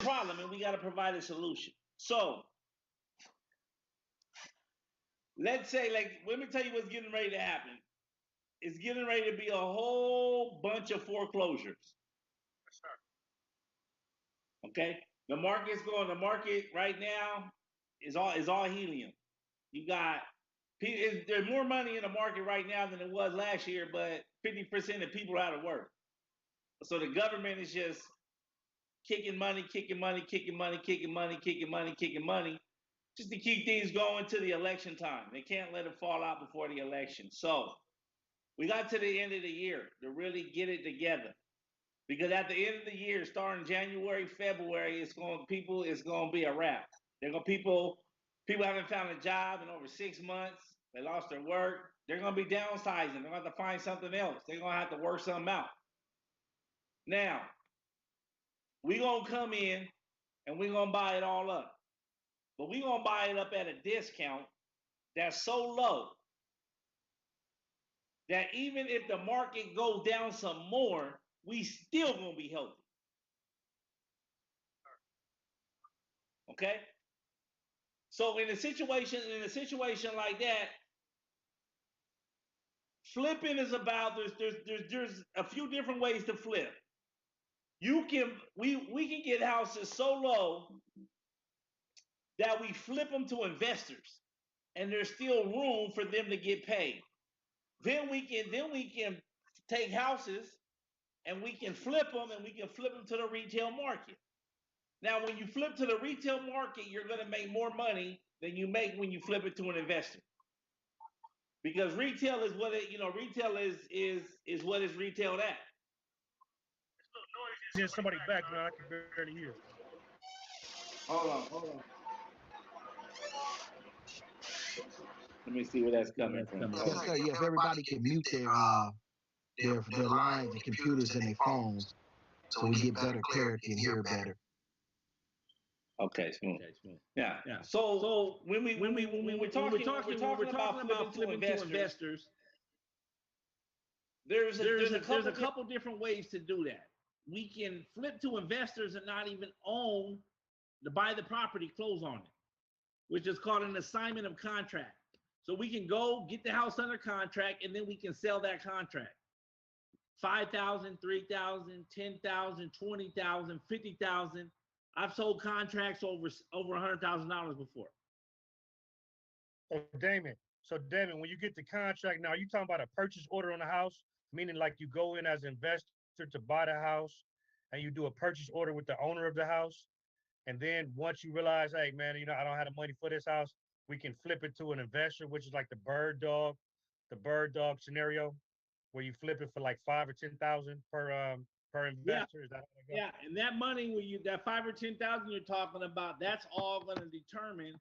problem, and we got to provide a solution. So let's say, like, let me tell you what's getting ready to happen. It's getting ready to be a whole bunch of foreclosures. Okay, the market's going. The market right now is all helium. You got there's more money in the market right now than it was last year, but 50% of people are out of work. So the government is just kicking money, kicking money, kicking money, kicking money, kicking money, kicking money, just to keep things going to the election time. They can't let it fall out before the election. So we got to the end of the year to really get it together. Because at the end of the year, starting January, February, it's gonna be a wrap. They're gonna people haven't found a job in over 6 months. They lost their work. They're gonna be downsizing. They're gonna have to find something else. They're gonna have to work something out. Now, we gonna come in and we're gonna buy it all up. But we're gonna buy it up at a discount that's so low that even if the market goes down some more, we still gonna be healthy. Okay? So in a situation like that, flipping is about there's a few different ways to flip. We can get houses so low that we flip them to investors, and there's still room for them to get paid. Then we can take houses and we can flip them, and we can flip them to the retail market. Now, when you flip to the retail market, you're going to make more money than you make when you flip it to an investor, because retail is what retail is what is retailed at. There's somebody back, man. I can barely hear. Hold on. Let me see where that's coming from. Yes, sir. Yes, everybody can mute their lines and computers and their phones, so we get better clarity and hear better. Okay, smooth. Yeah. So when we're talking about flipping to investors, there's a couple different ways to do that. We can flip to investors and not even buy the property, close on it, which is called an assignment of contract. So we can go get the house under contract, and then we can sell that contract. 5,000, 3,000, 10,000, 20,000, 50,000. I've sold contracts over $100,000 before. So Damon, when you get the contract, now are you talking about a purchase order on the house? Meaning like you go in as an investor to buy the house, and you do a purchase order with the owner of the house. And then once you realize, hey man, I don't have the money for this house, we can flip it to an investor, which is like the bird dog scenario, where you flip it for like 5,000 or 10,000 per investor. Yeah. Is that how it goes? Yeah, and that money, that 5,000 or 10,000 you're talking about, that's all going to determine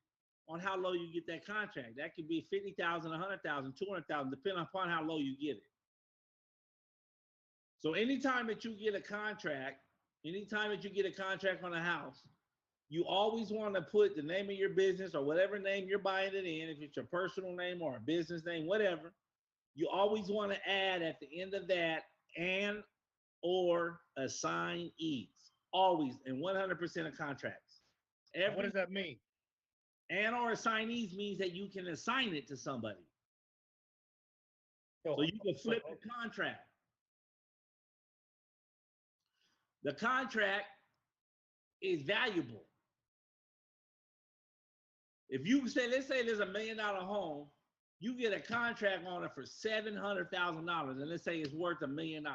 on how low you get that contract. That could be 50,000, 100,000, 200,000, depending upon how low you get it. So anytime that you get a contract on a house, you always want to put the name of your business or whatever name you're buying it in, if it's your personal name or a business name, whatever. You always want to add at the end of that and or assignees. Always, in 100% of contracts. What does that mean? And or assignees means that you can assign it to somebody. So you can flip the contract. The contract is valuable. If you say, let's say there's $1 million home, you get a contract on it for $700,000, and let's say it's worth $1 million.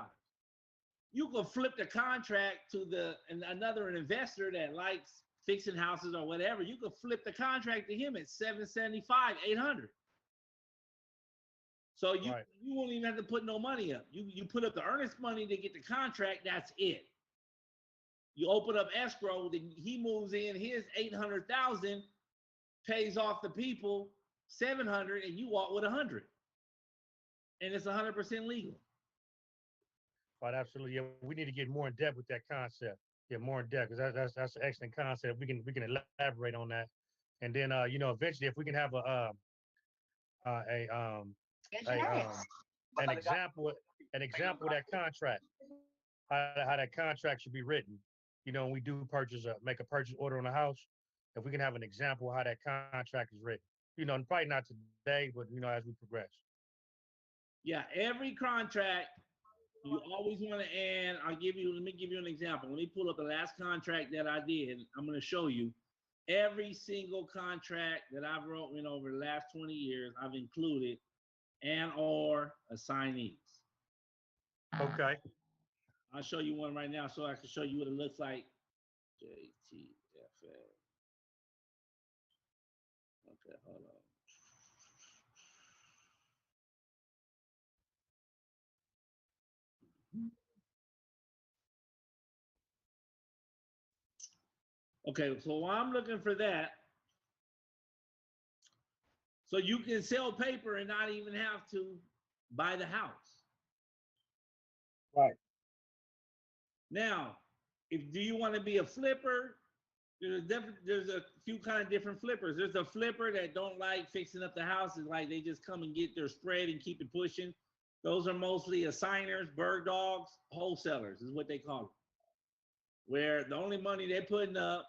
You can flip the contract to another investor that likes fixing houses or whatever. You can flip the contract to him at $775,000, $800,000. So you won't even have to put no money up. You put up the earnest money to get the contract. That's it. You open up escrow, then he moves in his $800,000, pays off the people $700,000, and you walk with $100,000, and it's 100% legal. Right, absolutely. Yeah, we need to get more in depth with that concept. Yeah, more in depth, because that's an excellent concept. We can elaborate on that, and then eventually, if we can have an example of that contract, how that contract should be written, when we do make a purchase order on a house, if we can have an example of how that contract is written. And probably not today, but as we progress. Yeah, every contract you always want to add. Let me give you an example. Let me pull up the last contract that I did. I'm going to show you every single contract that I've written over the last 20 years. I've included and or assignees. Okay. I'll show you one right now so I can show you what it looks like. JTFL. Okay, hold on. Okay, so while I'm looking for that, so you can sell paper and not even have to buy the house. Right. Now, do you want to be a flipper? There's a few kind of different flippers. There's a flipper that don't like fixing up the houses, like they just come and get their spread and keep it pushing. Those are mostly assigners, bird dogs, wholesalers is what they call them. Where the only money they're putting up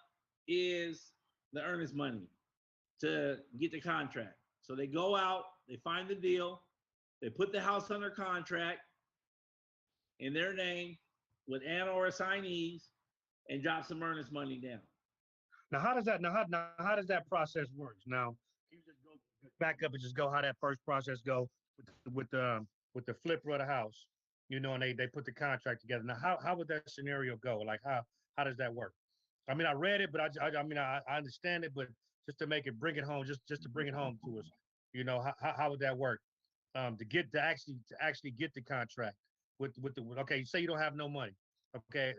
is the earnest money to get the contract. So they go out, they find the deal, they put the house under contract in their name with and or assignees and drop some earnest money down. Now, how does that process work? Now, can you just go back up and just go how that first process go with the flipper of the house, and they put the contract together. Now, how would that scenario go? Like how does that work? I mean, I read it, but I understand it, but just to bring it home, just to bring it home to us, how would that work? To actually get the contract with okay, you say you don't have no money, okay,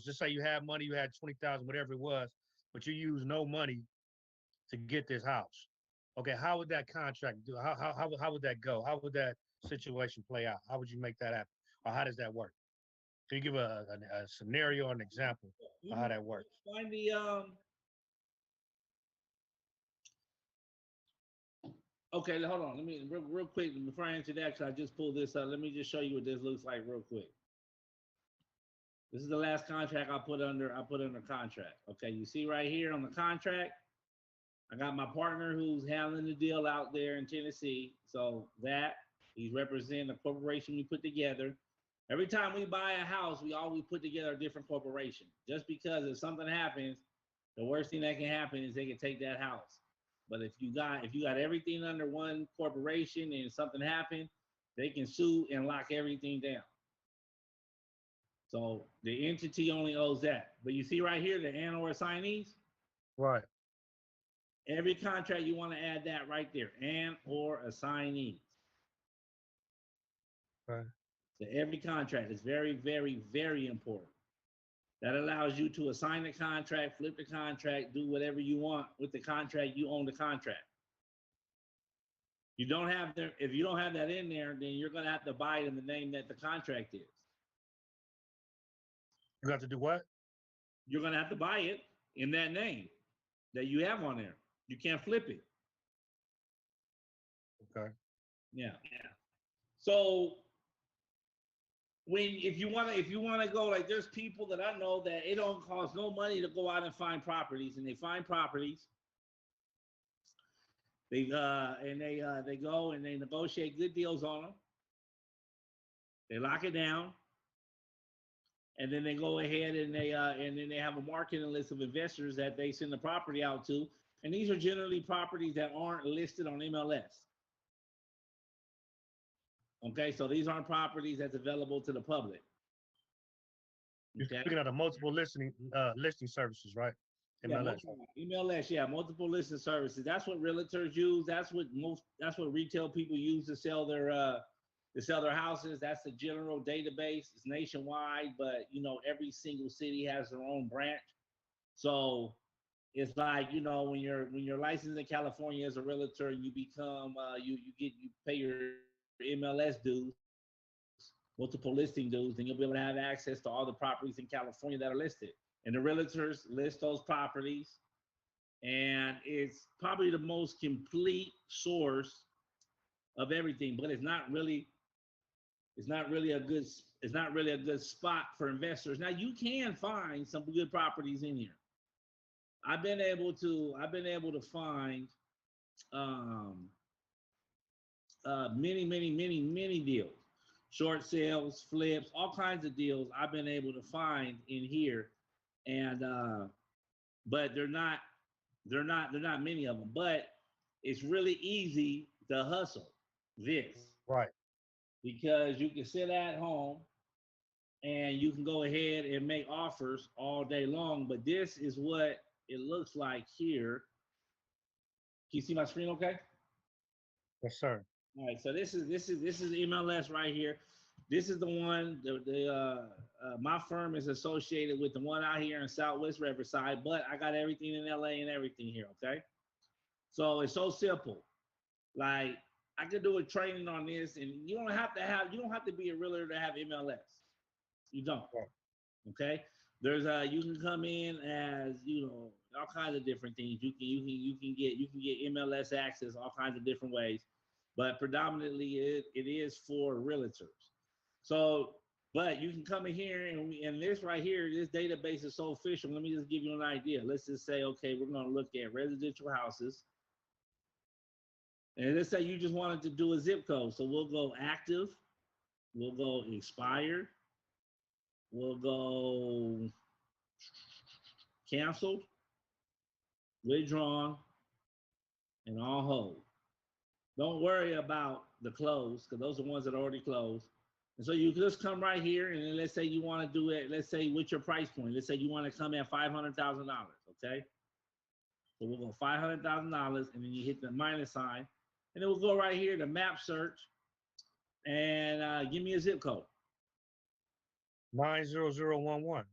just say you have money, you had 20,000, whatever it was, but you use no money to get this house. Okay, how would that contract do? How would that go? How would that situation play out? How would you make that happen? Or how does that work? Can you give a scenario or an example of how that works? Find the Okay, hold on. Let me real quick before I answer that, because I just pulled this up. Let me just show you what this looks like real quick. This is the last contract I put under contract. Okay, you see right here on the contract, I got my partner who's handling the deal out there in Tennessee. So that he's representing the corporation we put together. Every time we buy a house, we always put together a different corporation. Just because if something happens, the worst thing that can happen is they can take that house. But if you got everything under one corporation and something happened, they can sue and lock everything down. So the entity only owes that. But you see right here, the and or assignees? Right. Every contract you want to add that right there, and or assignees. Right. So every contract is very, very, very important. That allows you to assign the contract, flip the contract, do whatever you want with the contract. You own the contract. If you don't have that in there, then you're going to have to buy it in the name that the contract is. You have to do what? You're going to have to buy it in that name that you have on there. You can't flip it. Okay. Yeah. So if you want to go, like, there's people that I know that it don't cost no money to go out and find properties, and they find properties. They go and they negotiate good deals on them. They lock it down, and then they go ahead and they have a marketing list of investors that they send the property out to. And these are generally properties that aren't listed on MLS. Okay, so these aren't properties that's available to the public. Okay. You're speaking of the multiple listing services, right? MLS. MLS, multiple listing services. That's what realtors use. That's what retail people use to sell their houses. That's the general database. It's nationwide, but every single city has their own branch. So it's like, when you're licensed in California as a realtor, you become you pay your MLS dues, multiple listing dues, and you'll be able to have access to all the properties in California that are listed. And the realtors list those properties, and it's probably the most complete source of everything, but it's not really it's not really a good spot for investors. Now you can find some good properties in here. I've been able to find um, many deals, short sales, flips, all kinds of deals I've been able to find in here, and but they're not many of them. But it's really easy to hustle this, Right. because you can sit at home and you can go ahead and make offers all day long. But this is what it looks like here. Can you see my screen okay? Yes, sir. All right, so this is MLS right here. This is the one. My firm is associated with the one out here in Southwest Riverside, but I got everything in LA and everything here. Okay, so it's so simple. Like, I could do a training on this, and you don't have to be a realtor to have MLS. You don't. Right. Okay. There's you can come in as, all kinds of different things. You can get MLS access all kinds of different ways, but predominantly it is for realtors. So, but you can come in here, and this right here, this database is so official. Let me just give you an idea. Let's just say, okay, we're going to look at residential houses. And let's say you just wanted to do a zip code. So we'll go active, we'll go expired, we'll go canceled, withdrawn, and on hold. Don't worry about the close, because those are ones that are already closed. And so you just come right here, and then let's say you want to do it, let's say what's your price point? Let's say you want to come at $500,000, okay? So we'll go $500,000, and then you hit the minus sign, and then we'll go right here to map search, and give me a zip code. 90011.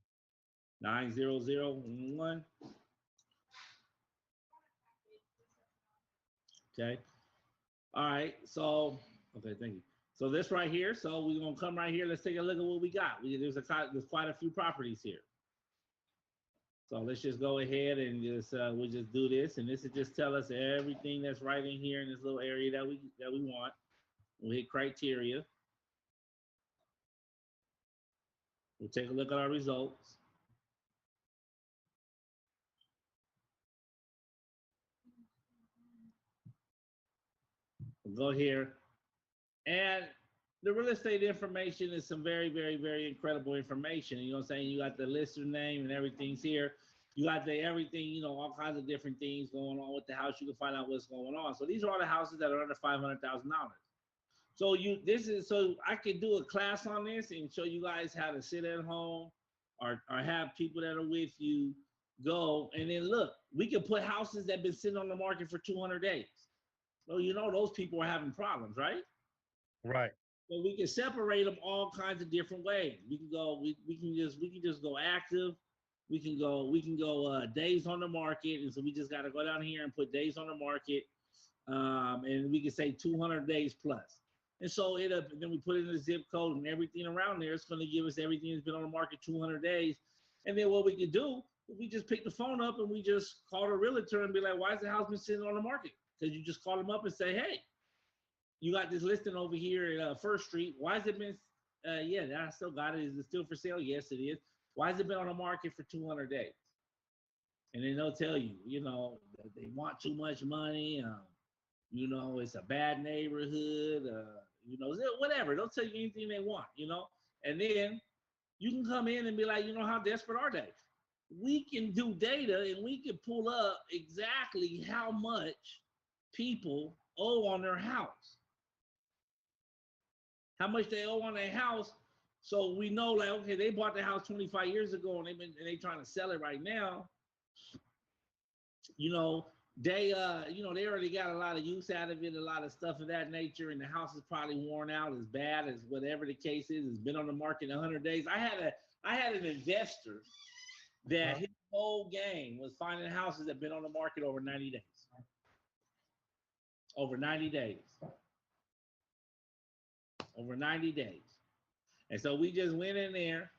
90011. Okay. All right. So, okay, thank you. So this right here. So we're gonna come right here. Let's take a look at what we got. There's quite a few properties here. So let's just go ahead and we'll just do this, and this will just tell us everything that's right in here in this little area that we want. We'll hit criteria. We'll take a look at our results. We'll go here, and the real estate information is some very incredible information. You know what I'm saying? You got the lister name and everything's here. You got everything, all kinds of different things going on with the house. You can find out what's going on. So these are all the houses that are under $500,000. So so I could do a class on this and show you guys how to sit at home or have people that are with you go. And then look, we can put houses that have been sitting on the market for 200 days. So those people are having problems, right? Right. So we can separate them all kinds of different ways. We can just go active. We can go days on the market, and so we just got to go down here and put days on the market, and we can say 200 days plus. And so then we put in the zip code and everything around there. It's going to give us everything that's been on the market 200 days. And then what we can do, we just pick the phone up and we just call the realtor and be like, "Why is the house been sitting on the market?" Because you just call them up and say, "Hey, you got this listing over here at First Street. Why has it been, yeah, I still got it. Is it still for sale?" "Yes, it is." "Why has it been on the market for 200 days? And then they'll tell you, they want too much money. It's a bad neighborhood, whatever. They'll tell you anything they want, And then you can come in and be like, how desperate are they? We can do data and we can pull up exactly how much people owe on their house. How much they owe on their house. So we know, like, okay, they bought the house 25 years ago and they trying to sell it right now. They already got a lot of use out of it, a lot of stuff of that nature, and the house is probably worn out, as bad as whatever the case is. It's been on the market 100 days. I had an investor that his whole game was finding houses that have been on the market over 90 days. Over 90 days. Over 90 days. And so we just went in there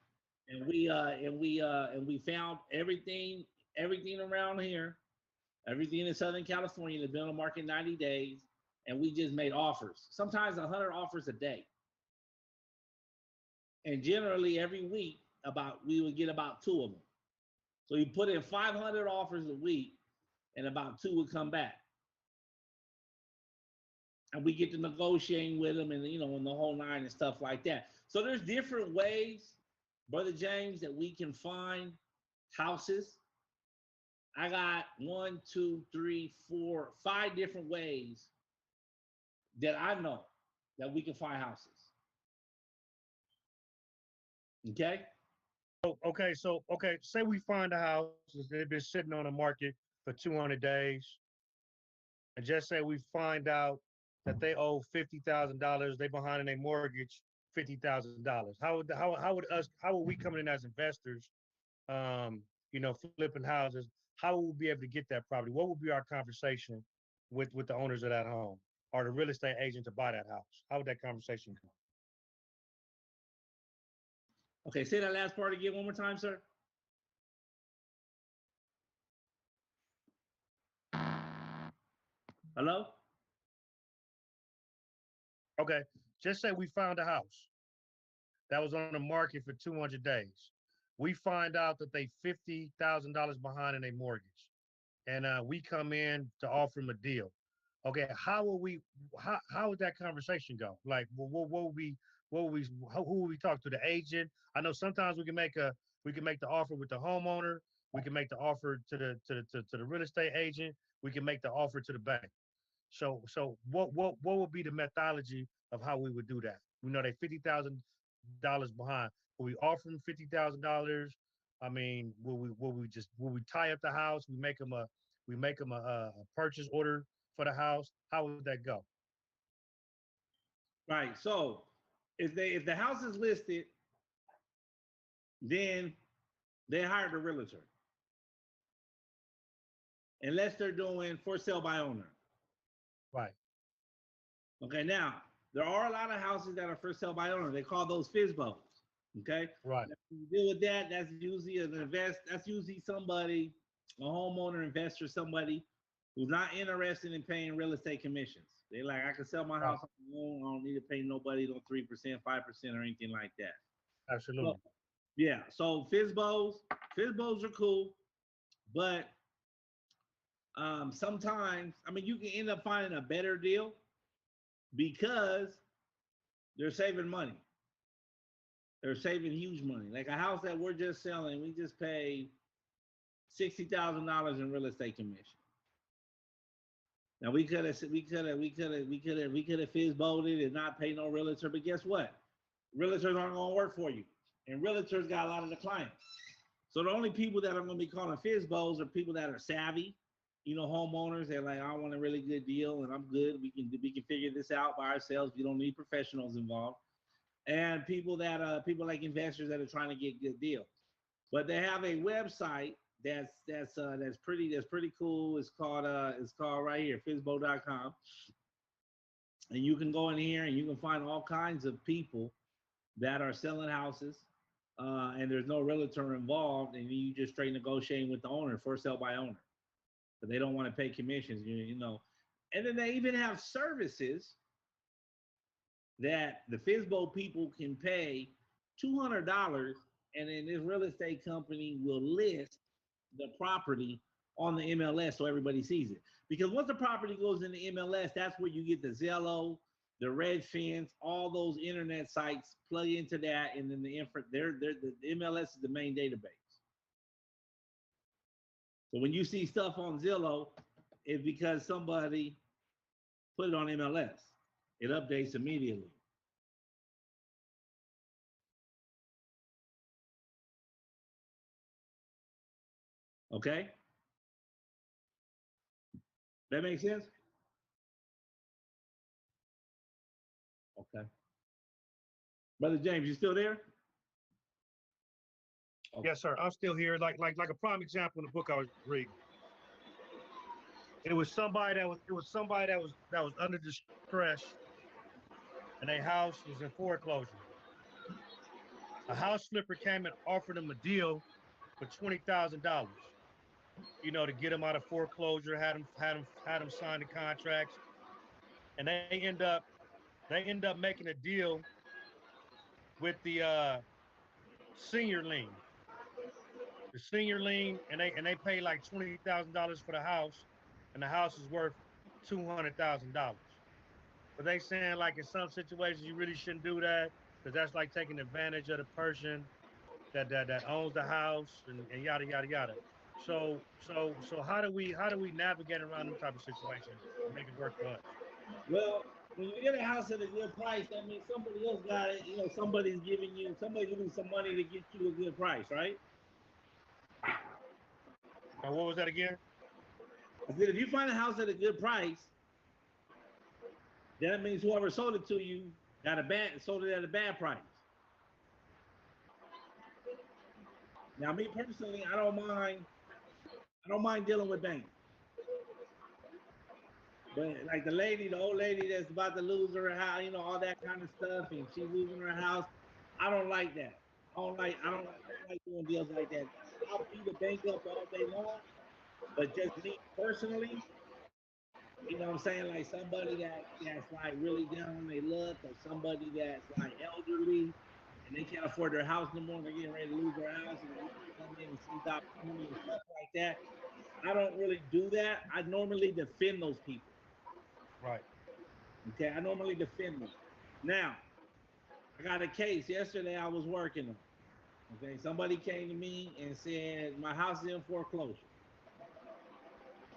and we found everything around here. Everything in Southern California that's been on the market 90 days, and we just made offers. Sometimes 100 offers a day. and generally every week we would get about 2 of them. So you put in 500 offers a week, and about 2 would come back, and we get to negotiating with them, and and the whole nine and stuff like that. So there's different ways, Brother James, that we can find houses. I got 1, 2, 3, 4, 5 different ways that I know that we can find houses. Okay. Okay. Say we find a house, they've been sitting on the market for 200 days, and just say we find out that they owe $50,000, they behind in their mortgage $50,000. How would we coming in as investors, flipping houses? How would we be able to get that property? What would be our conversation with the owners of that home or the real estate agent to buy that house? How would that conversation go? Okay, say that last part again one more time, sir. Hello? Okay, just say we found a house that was on the market for 200 days. We find out that they $50,000 behind in a mortgage, and we come in to offer them a deal. Okay, how would that conversation go? Like, who would we talk to? The agent? I know sometimes we can make the offer with the homeowner. We can make the offer to the real estate agent. We can make the offer to the bank. So what would be the methodology of how we would do that? We know they $50,000 behind. Will we offer them $50,000? I mean, will we tie up the house? We make them a purchase order for the house. How would that go? Right. So if the house is listed, then they hire the realtor. Unless they're doing for sale by owner. Right. Okay, now there are a lot of houses that are for sale by owner. They call those FSBOs. Okay. Right. When you deal with that, that's usually that's usually somebody, a homeowner, investor, somebody who's not interested in paying real estate commissions. They like, I can sell my house on my own. I don't need to pay nobody no 3%, 5%, or anything like that. Absolutely. So, yeah. So FSBOs are cool, but sometimes, I mean, you can end up finding a better deal because they're saving money. They're saving huge money. Like a house that we're just selling, we just paid $60,000 in real estate commission. Now we could have FSBO'd it and not pay no realtor, but guess what? Realtors aren't gonna work for you, and realtors got a lot of the clients. So the only people that are gonna be calling FSBOs are people that are savvy, homeowners. They're like, I want a really good deal, and I'm good. We can figure this out by ourselves. We don't need professionals involved. And people like investors that are trying to get good deals. But they have a website that's pretty cool. It's called right here, FSBO.com. And you can go in here and you can find all kinds of people that are selling houses, and there's no realtor involved, and you just straight negotiating with the owner, for sale by owner. But they don't want to pay commissions, And then they even have services that the FSBO people can pay $200, and then this real estate company will list the property on the MLS so everybody sees it. Because once the property goes in the MLS, that's where you get the Zillow, the Redfin, all those internet sites plug into that, and then the MLS is the main database. So when you see stuff on Zillow, it's because somebody put it on MLS. It updates immediately. Okay? That makes sense? Okay. Brother James, you still there? Okay. Yes, sir. I'm still here. Like a prime example in the book I was reading. It was somebody that was under distress, and their house was in foreclosure. A house flipper came and offered them a deal for $20,000. To get them out of foreclosure, had them sign the contracts, and they end up making a deal with the senior lien. The senior lien, and they pay like $20,000 for the house, and the house is worth $200,000. But they saying like in some situations you really shouldn't do that because that's like taking advantage of the person that owns the house and yada yada yada. So how do we navigate around them type of situations and make it work for us? Well, when you get a house at a good price, that means somebody else got it. You know, somebody's giving you some money to get you a good price, right? Now what was that again? I said if you find a house at a good price, that means whoever sold it to you sold it at a bad price. Now, me personally, I don't mind dealing with banks. But like the old lady that's about to lose her house, you know, all that kind of stuff, and she's losing her house. I don't like that. I don't like doing deals like that. I'll beat the bank up all day long, but just me personally, you know what I'm saying? Like somebody that's like really down on their luck, or somebody that's like elderly and they can't afford their house no more, and they're getting ready to lose their house, and they come in and seize opportunity and stuff like that. I don't really do that. I normally defend those people. Right. Okay, I normally defend them. Now, I got a case yesterday I was working on. Okay, somebody came to me and said my house is in foreclosure,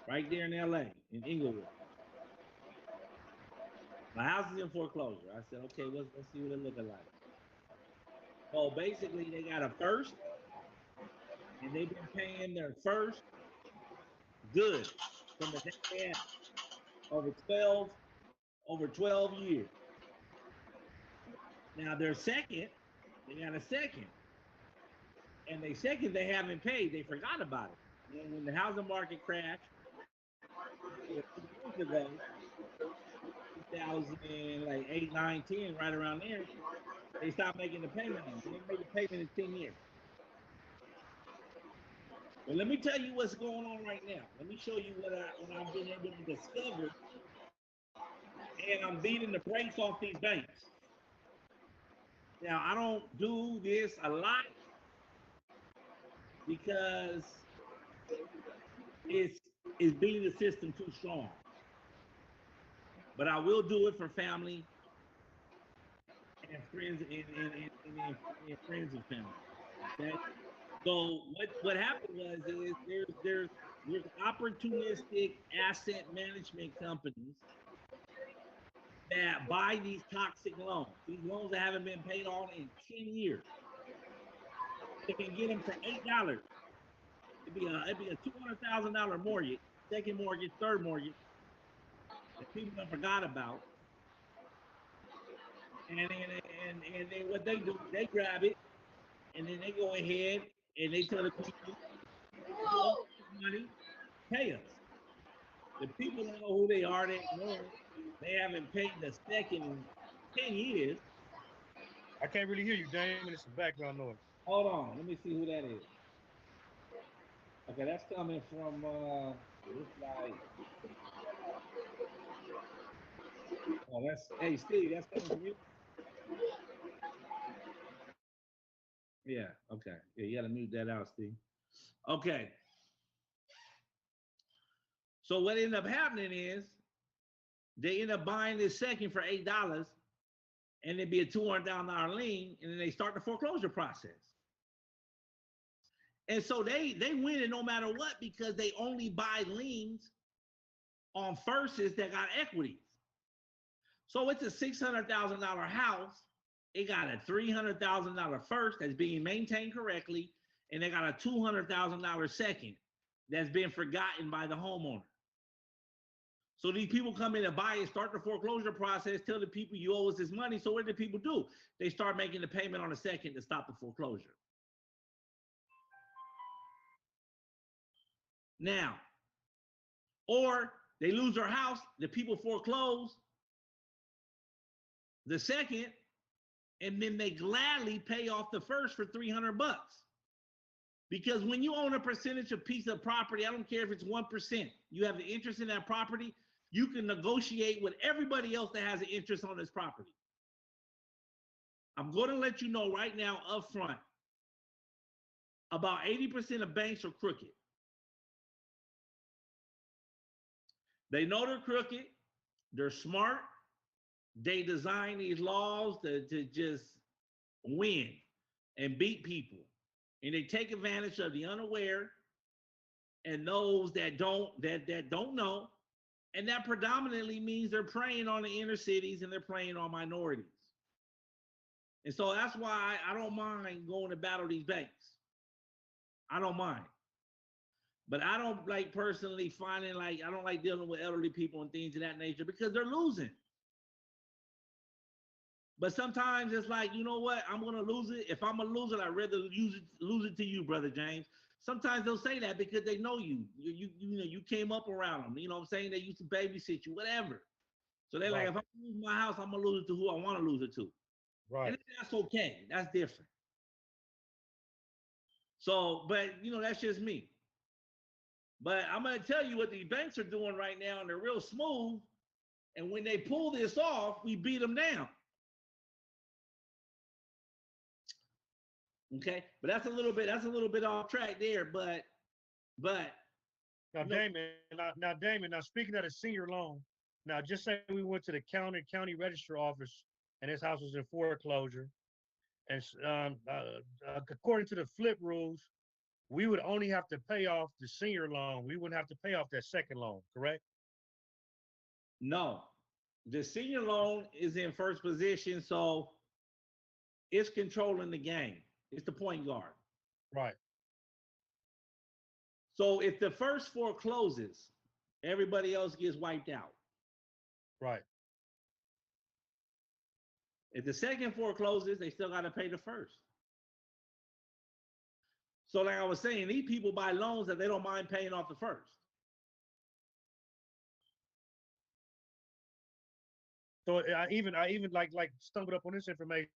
right there in LA, in Inglewood. My house is in foreclosure. I said, okay, let's see what it looking like. So basically, they got a first, and they've been paying their first good from the day they had over 12 years. Now their second, they got a second, and they second they haven't paid. They forgot about it. And when the housing market crashed 2 years ago, 2008, 9, 10, right around there, they stopped making the payment. They didn't make a payment in 10 years. But let me tell you what's going on right now. Let me show you what I've been able to discover, and I'm beating the brakes off these banks. Now, I don't do this a lot because it's beating the system too strong. But I will do it for family and friends and friends and family. Okay. So what happened is there's opportunistic asset management companies that buy these toxic loans. These loans that haven't been paid on in 10 years. They can get them for $8. It'd be a $200,000 mortgage, second mortgage, third mortgage that people have forgot about. And then what they do, they grab it, and then they go ahead and they tell the people, money, pay us. The people don't know who they are. They ignore it. They haven't paid the second in 10 years. I can't really hear you, Damon. It's some background noise. Hold on, let me see who that is. Okay, that's coming from looks like. Oh, hey Steve, that's coming from you. Yeah, okay. Yeah, you gotta mute that out, Steve. Okay. So what ended up happening is they end up buying this second for $8, and it'd be a $200,000 lien, and then they start the foreclosure process. And so they win it no matter what because they only buy liens on firsts that got equities. So it's a $600,000 house. It got a $300,000 first that's being maintained correctly, and they got a $200,000 second that's been forgotten by the homeowner. So these people come in and buy it, start the foreclosure process, tell the people you owe us this money. So what do people do? They start making the payment on the second to stop the foreclosure. Now, or they lose their house, the people foreclose the second, and then they gladly pay off the first for $300. Because when you own a percentage of piece of property, I don't care if it's 1%, you have the interest in that property, you can negotiate with everybody else that has an interest on this property. I'm going to let you know right now up front, about 80% of banks are crooked. They know they're crooked. They're smart. They design these laws to just win and beat people. And they take advantage of the unaware and those that don't know. And that predominantly means they're preying on the inner cities and they're preying on minorities. And so that's why I don't mind going to battle these banks. I don't mind. But I don't like personally finding like, I don't like dealing with elderly people and things of that nature because they're losing. But sometimes it's like, you know what? I'm going to lose it. If I'm going to lose it, I'd rather lose it to you, Brother James. Sometimes they'll say that because they know you. You came up around them. You know what I'm saying? They used to babysit you, whatever. So they're like, if I lose my house, I'm going to lose it to who I want to lose it to. Right. And that's okay. That's different. So, but, that's just me. But I'm going to tell you what these banks are doing right now, and they're real smooth. And when they pull this off, we beat them down. Okay, but that's a little bit off track there. But now, Damon, now speaking of the senior loan, now just say we went to the county register office and his house was in foreclosure, and according to the flip rules, we would only have to pay off the senior loan. We wouldn't have to pay off that second loan, correct? No, the senior loan is in first position, so it's controlling the game. It's the point guard. Right. So if the first forecloses, everybody else gets wiped out. Right. If the second forecloses, they still got to pay the first. So like I was saying, these people buy loans that they don't mind paying off the first. So I even like stumbled up on this information.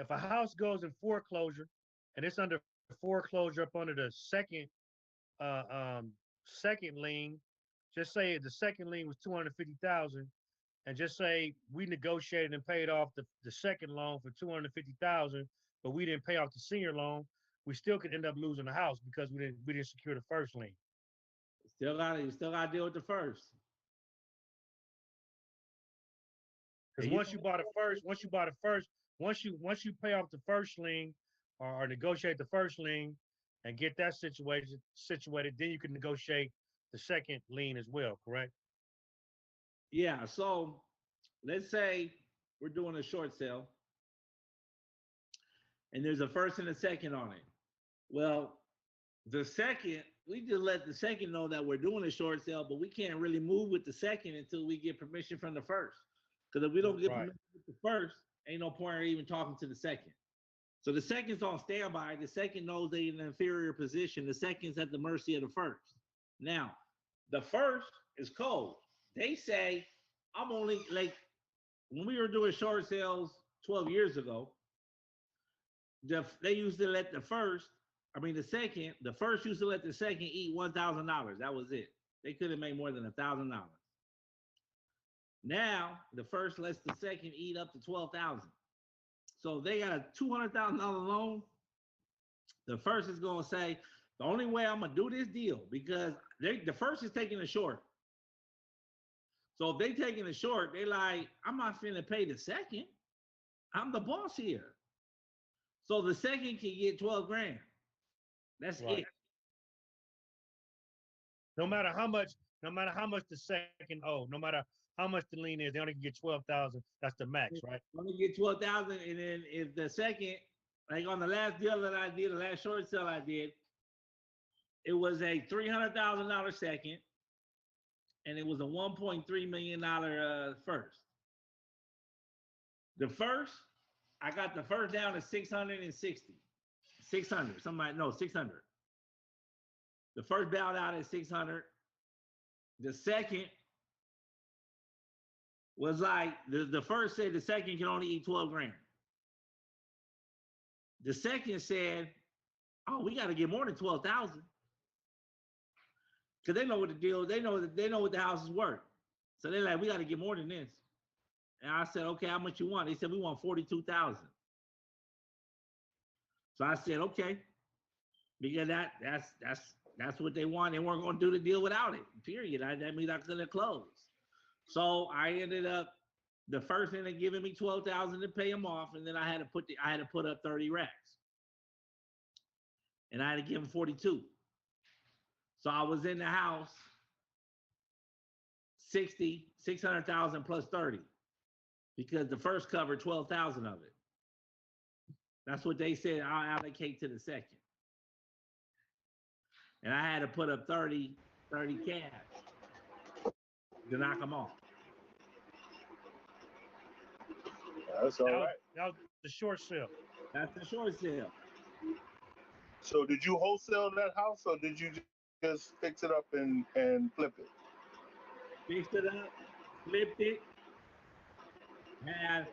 If a house goes in foreclosure and it's under foreclosure up under the second lien, just say the second lien was 250,000, and just say we negotiated and paid off the second loan for 250,000, but we didn't pay off the senior loan, we still could end up losing the house because we didn't secure the first lien. You still gotta deal with the first. Because once you pay off the first lien or negotiate the first lien and get that situated, then you can negotiate the second lien as well, correct? Yeah, so let's say we're doing a short sale and there's a first and a second on it. Well, the second, we just let the second know that we're doing a short sale, but we can't really move with the second until we get permission from the first. Because if we don't get permission with the first, ain't no point in even talking to the second. So the second's on standby. The second knows they're in an inferior position. The second's at the mercy of the first. Now, the first is cold. They say, I'm only like, when we were doing short sales 12 years ago, they used to let the first used to let the second eat $1,000. That was it. They couldn't make more than $1,000. Now the first lets the second eat up to 12,000. So they got a $200,000 loan. The first is gonna say, the only way I'm gonna do this deal, because the first is taking a short. So if they taking a short, they like, I'm not finna pay the second. I'm the boss here. So the second can get 12 grand. That's it. No matter how much the second no matter how much the lien is, they only can get 12,000. That's the max, right? Only get 12,000, and then if the second, like on the last deal that I did, the last short sale I did, it was a $300,000 second, and it was a $1.3 million first. The first, I got the first down to 660, 600. Somebody, no, 600. The first bowed out at 600. The second was like, the first said the second can only eat 12 grand. The second said, oh, we got to get more than 12,000. Because they know what the deal, they know what the house is worth. So they're like, we got to get more than this. And I said, okay, how much you want? They said, we want 42,000. So I said, okay, because that's what they want. They weren't going to do the deal without it. Period. That means I couldn't close. So I ended up the first thing they giving me 12,000 to pay them off, and then I had to put up 30 racks, and I had to give them 42. So I was in the house 600,000 plus 30, because the first covered 12,000 of it. That's what they said I'll allocate to the second. And I had to put up 30 cash to knock them off. That's all right. That was the short sale. That's the short sale. So did you wholesale that house, or did you just fix it up and flip it? Fixed it up, flipped it, had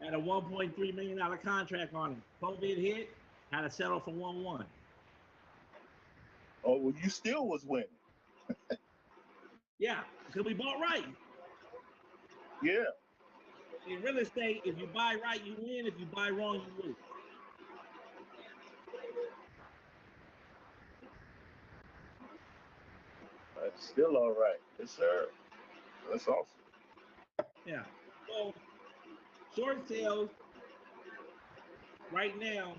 a $1.3 million contract on it. COVID hit, had to settle for 1.1. Oh, well, you still was winning. Yeah, because we bought right. Yeah. In real estate, if you buy right, you win. If you buy wrong, you lose. That's still all right. Yes, sir. That's awesome. Yeah. So short sales right now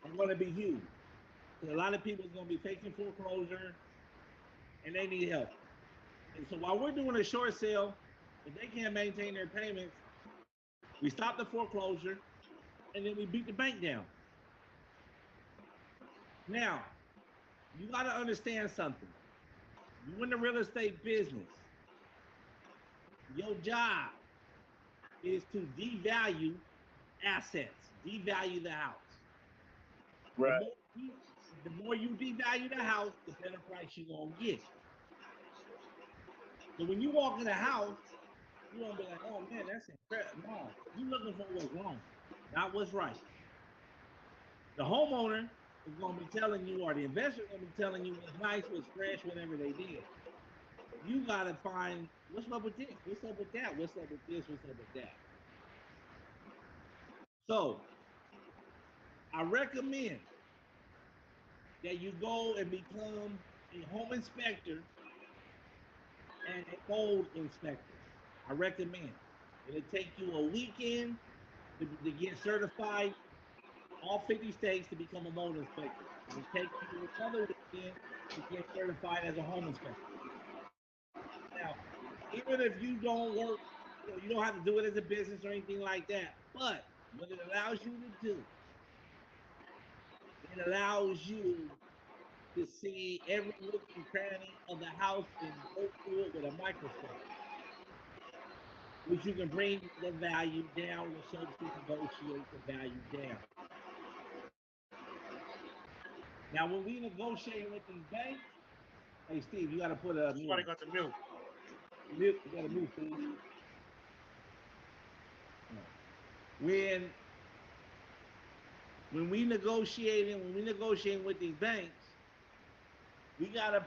are going to be huge. A lot of people are going to be facing foreclosure, and they need help. And so while we're doing a short sale, if they can't maintain their payments, we stop the foreclosure, and then we beat the bank down. Now, you got to understand something. You in the real estate business, your job is to devalue assets, devalue the house. Right. The more you devalue the house, the better price you're going to get. So when you walk in the house, you're going to be like, oh man, that's incredible. No, you're looking for what's wrong, not what's right. The homeowner is going to be telling you, or the investor is going to be telling you what's nice, what's fresh, whatever they did. You got to find what's up with this, what's up with that, what's up with this, what's up with that. So I recommend that you go and become a home inspector and a code inspector. I recommend. It'll take you a weekend to get certified, all 50 states, to become a mold inspector. It'll take you another weekend to get certified as a home inspector. Now, even if you don't work, you don't have to do it as a business or anything like that, but what it allows you to do, it allows you to see every nook and cranny of the house and go through it with a microscope, which you can bring the value down, which helps you negotiate the value down. Now, when we negotiate with these banks, hey Steve, you got to put a Somebody got the milk. You got to move, Steve. When we negotiate with these banks, we got to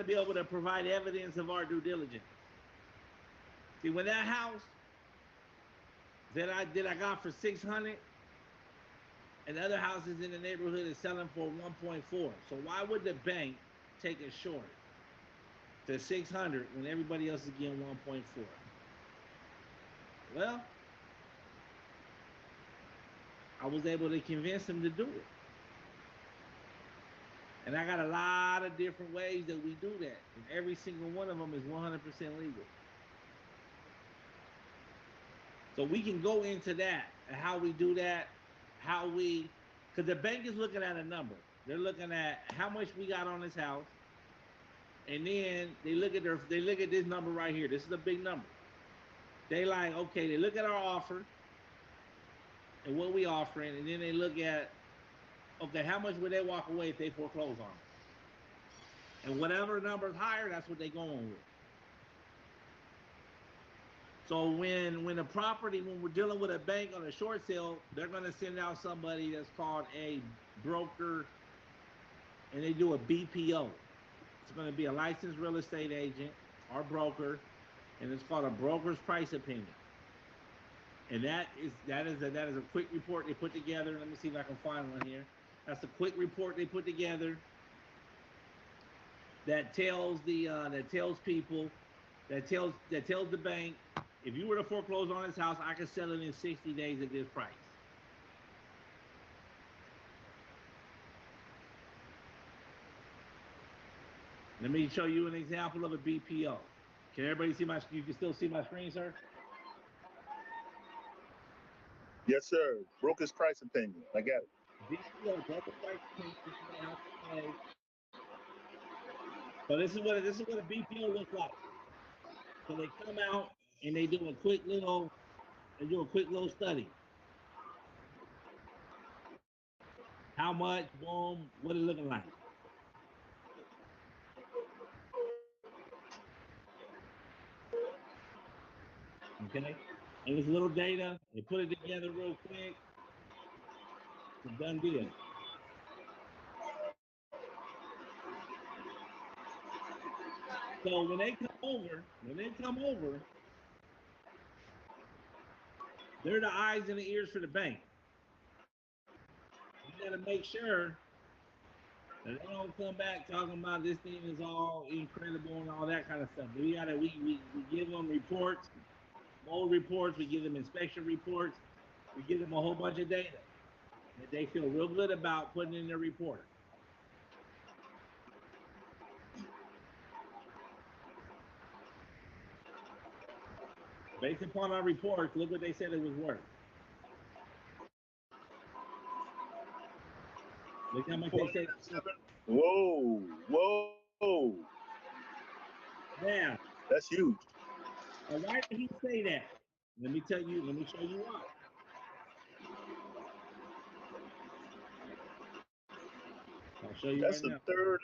be able to provide evidence of our due diligence. See, when that house that I got for 600, and other houses in the neighborhood is selling for 1.4. So why would the bank take a short to 600 when everybody else is getting 1.4? Well, I was able to convince them to do it. And I got a lot of different ways that we do that. And every single one of them is 100% legal. So we can go into that and how we do that, because the bank is looking at a number. They're looking at how much we got on this house. And then they look at this number right here. This is a big number. They look at our offer and what we offering, and then they look at, okay, how much would they walk away if they foreclose on it? And whatever number is higher, that's what they're going with. So when we're dealing with a bank on a short sale, they're going to send out somebody that's called a broker, and they do a BPO. It's going to be a licensed real estate agent or broker, and it's called a broker's price opinion. And that is a quick report they put together. Let me see if I can find one here. That's a quick report they put together that tells people that tells the bank, if you were to foreclose on this house, I can sell it in 60 days at this price. Let me show you an example of a BPO. Can everybody see my? You can still see my screen, sir? Yes, sir. Broker's price opinion. I got it. BPO, broker price opinion. So this is what a BPO looks like. So they come out and they do a quick little study. How much? Boom. What is it looking like? Okay. And this little data, they put it together real quick. It's a done deal. So when they come over, they're the eyes and the ears for the bank. You got to make sure that they don't come back talking about this thing is all incredible and all that kind of stuff. We give them reports, mold reports, we give them inspection reports, we give them a whole bunch of data that they feel real good about putting in their report. Based upon our reports, look what they said it was worth. Look how much they said. Whoa. Now, that's huge. And why did he say that? Let me show you why. I'll show you That's right a now. third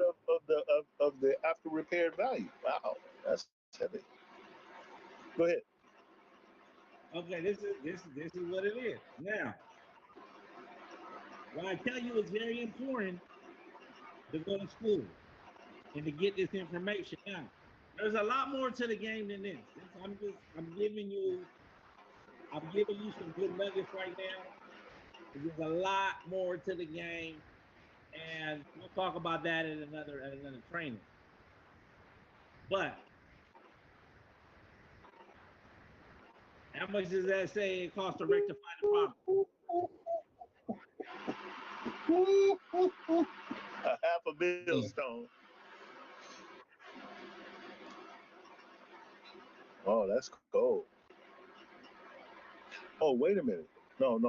of the after repaired value. Wow, that's heavy. Go ahead. Okay, this is what it is. Now, when I tell you it's very important to go to school and to get this information. Now, there's a lot more to the game than this. I'm giving you some good nuggets right now. There's a lot more to the game, and we'll talk about that at another training. But how much does that say it costs to rectify the problem? A half a millstone. Oh, that's cold. Oh, wait a minute. No.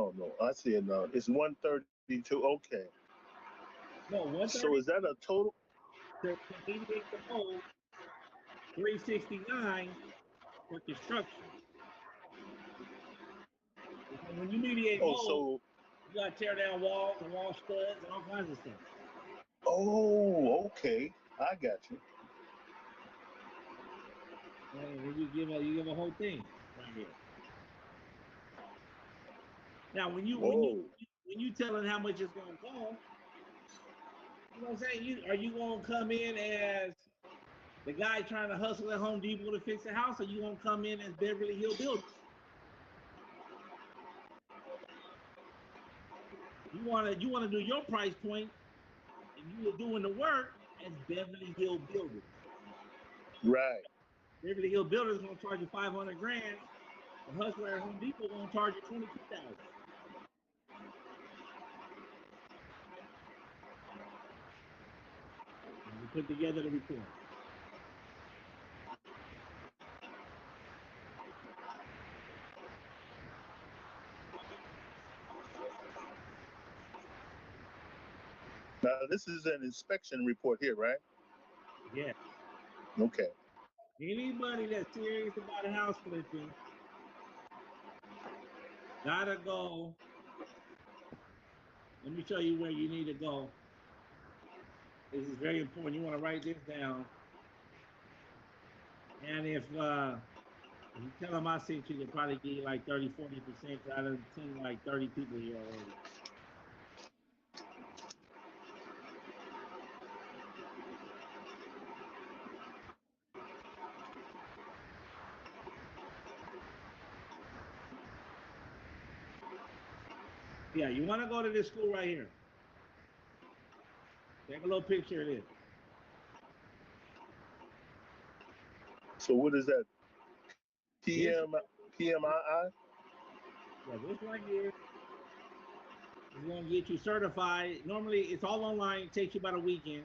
I see it now. It's 132. Okay. No, 130. So is that a total? To mediate the mold, 369 for construction. And when you mediate mold, you got to tear down walls and wall studs and all kinds of stuff. Oh, okay. I got you. And you give a whole thing right here. Now, when you telling how much it's going to cost, you know what I'm saying? Are you going to come in as the guy trying to hustle at Home Depot to fix the house, or you going to come in as Beverly Hill Builders? You want to do your price point, and you are doing the work as Beverly Hill Builders. Right. Beverly Hill Builders going to charge you $500,000. The hustler at Home Depot going to charge you $22,000. We put together the report. Now this is an inspection report here, right? Yes. Okay. Anybody that's serious about a house flipping gotta go. Let me show you where you need to go. This is very important. You want to write this down. And if you tell them I sent you, they'll probably give you like 30, 40%. I done seen like 30 people here already. Yeah, you want to go to this school right here. Take a little picture of this. So what is that? This, PMII? yeah, this right here is going to get you certified. Normally, it's all online. It takes you about a weekend.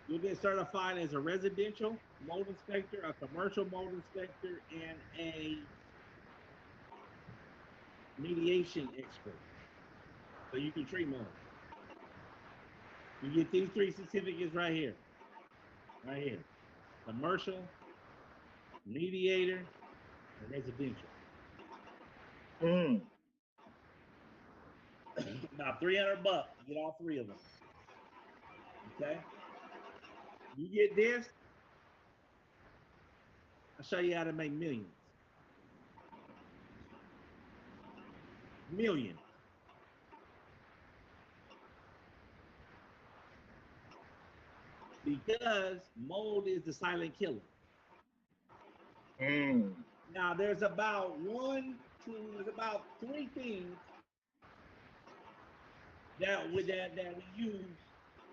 You'll get certified as a residential mold inspector, a commercial mold inspector, and a mediation expert. So you can treat mold. You get these 3 certificates right here. Right here. Commercial, mediator, and residential. Mm. About $300 to get all 3 of them. Okay? You get this, I'll show you how to make millions. Millions. Because mold is the silent killer. Mm. Now there's about 3 things that we use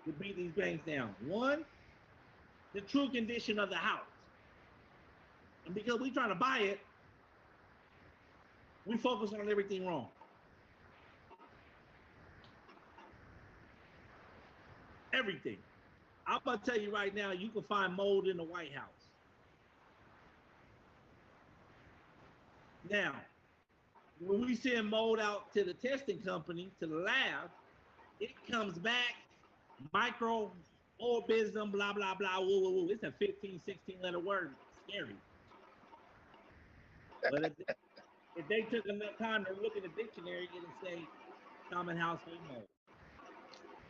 to beat these banks down. One, the true condition of the house. And because we trying to buy it, we focus on everything wrong. Everything. I'm gonna tell you right now, you can find mold in the White House. Now, when we send mold out to the testing company, to the lab, it comes back microorganism, blah, blah, blah, woo, woo, woo. It's a 15, 16 letter word. Scary. But if they took enough time to look at the dictionary, it'll say common household mold.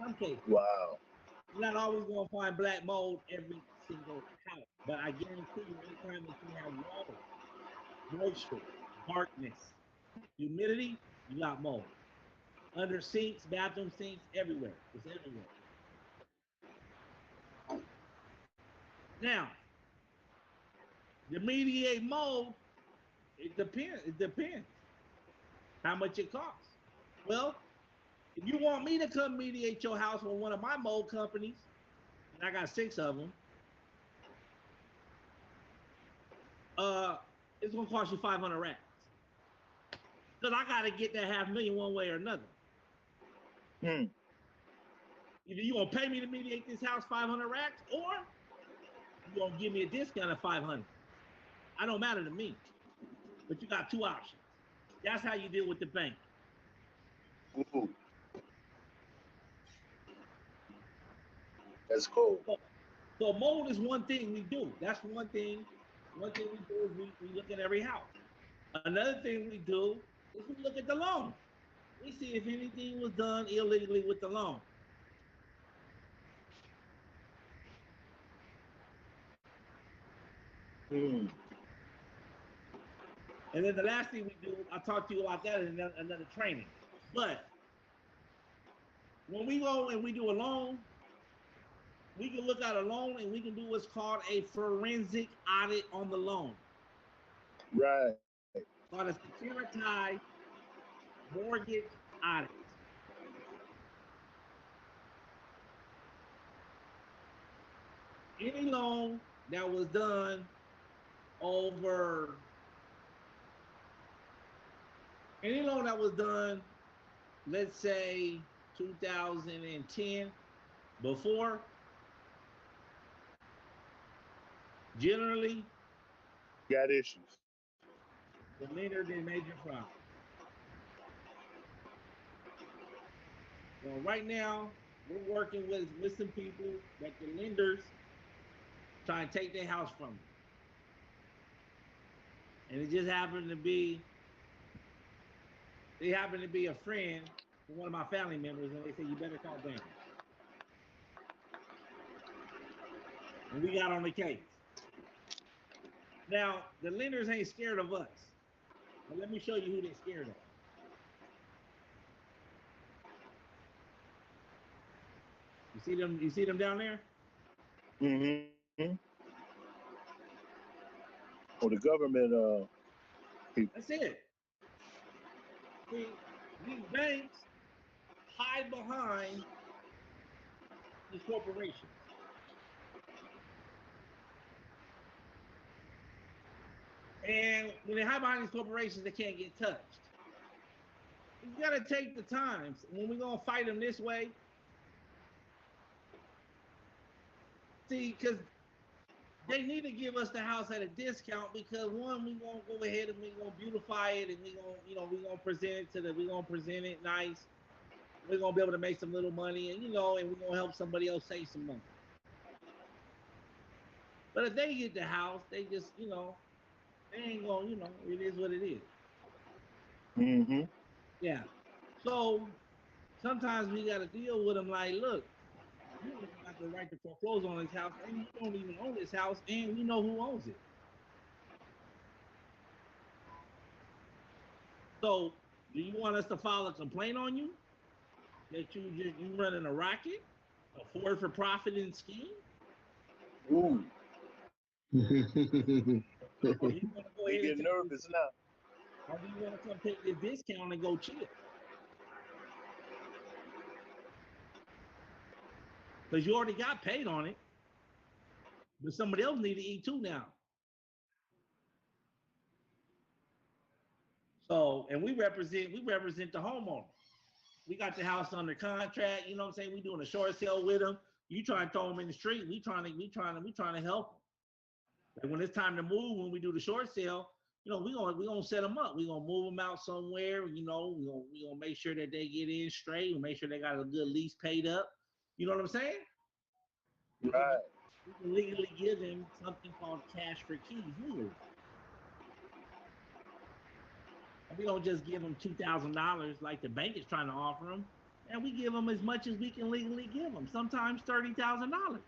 Some cases. Wow. You're not always going to find black mold every single house. But I guarantee you, anytime that you have water, moisture, darkness, humidity, you got mold. Under sinks, bathroom sinks, everywhere. It's everywhere. Now, to mediate mold, it depends. It depends how much it costs. Well, if you want me to come mediate your house with one of my mold companies, and I got 6 of them, it's gonna cost you 500 racks. Because I gotta get that $500,000 one way or another. Hmm. Either you gonna pay me to mediate this house 500 racks, or you gonna give me a discount of 500. I don't matter to me. But you got 2 options. That's how you deal with the bank. Ooh. That's cool. So mold is one thing we do. That's one thing. One thing we do is we look at every house. Another thing we do is we look at the loan. We see if anything was done illegally with the loan. Hmm. And then the last thing we do, I'll talk to you about that in another training. But when we go and we do a loan, we can look at a loan and we can do what's called a forensic audit on the loan. Right. Called a securitized mortgage audit. Any loan that was done over, any loan that was done, let's say 2010 before, generally, Got issues. the lender did major fraud. Well, right now, we're working with some people that the lenders try and take their house from them. And it just happened to be, they happen to be a friend for one of my family members, and they say, you better call them. And we got on the case. Now, the lenders ain't scared of us. But let me show you who they're scared of. You see them down there? Mm-hmm. Well, the government, That's it. See, These banks hide behind these corporations. And when they hide behind these corporations, they can't get touched. You gotta take the times. When we're gonna fight them this way, see, because they need to give us the house at a discount because one, we gonna go ahead and we gonna beautify it and we gonna, we gonna present it nice. We're gonna be able to make some little money and and we're gonna help somebody else save some money. But if they get the house, they just, they ain't gonna, it is what it is. Mm-hmm. Yeah. So sometimes we gotta deal with them like, look, you don't got the right to foreclose on this house, and you don't even own this house, and we know who owns it. So, do you want us to file a complaint on you that you running a racket, a for-profiting scheme? Ooh. Or do you want to go You ahead get and nervous now. Or do you want to come take this discount and go chill? Because you already got paid on it, but somebody else need to eat too now. So, and we represent the homeowner. We got the house under contract. You know what I'm saying? We doing a short sale with them. You trying to throw them in the street. We trying to help them. And when it's time to move, when we do the short sale, we gonna set them up. We gonna move them out somewhere. We gonna make sure that they get in straight. We make sure they got a good lease paid up. You know what I'm saying? Right. We can legally give them something called cash for keys legally. We don't just give them $2,000 like the bank is trying to offer them, and we give them as much as we can legally give them. Sometimes $30,000.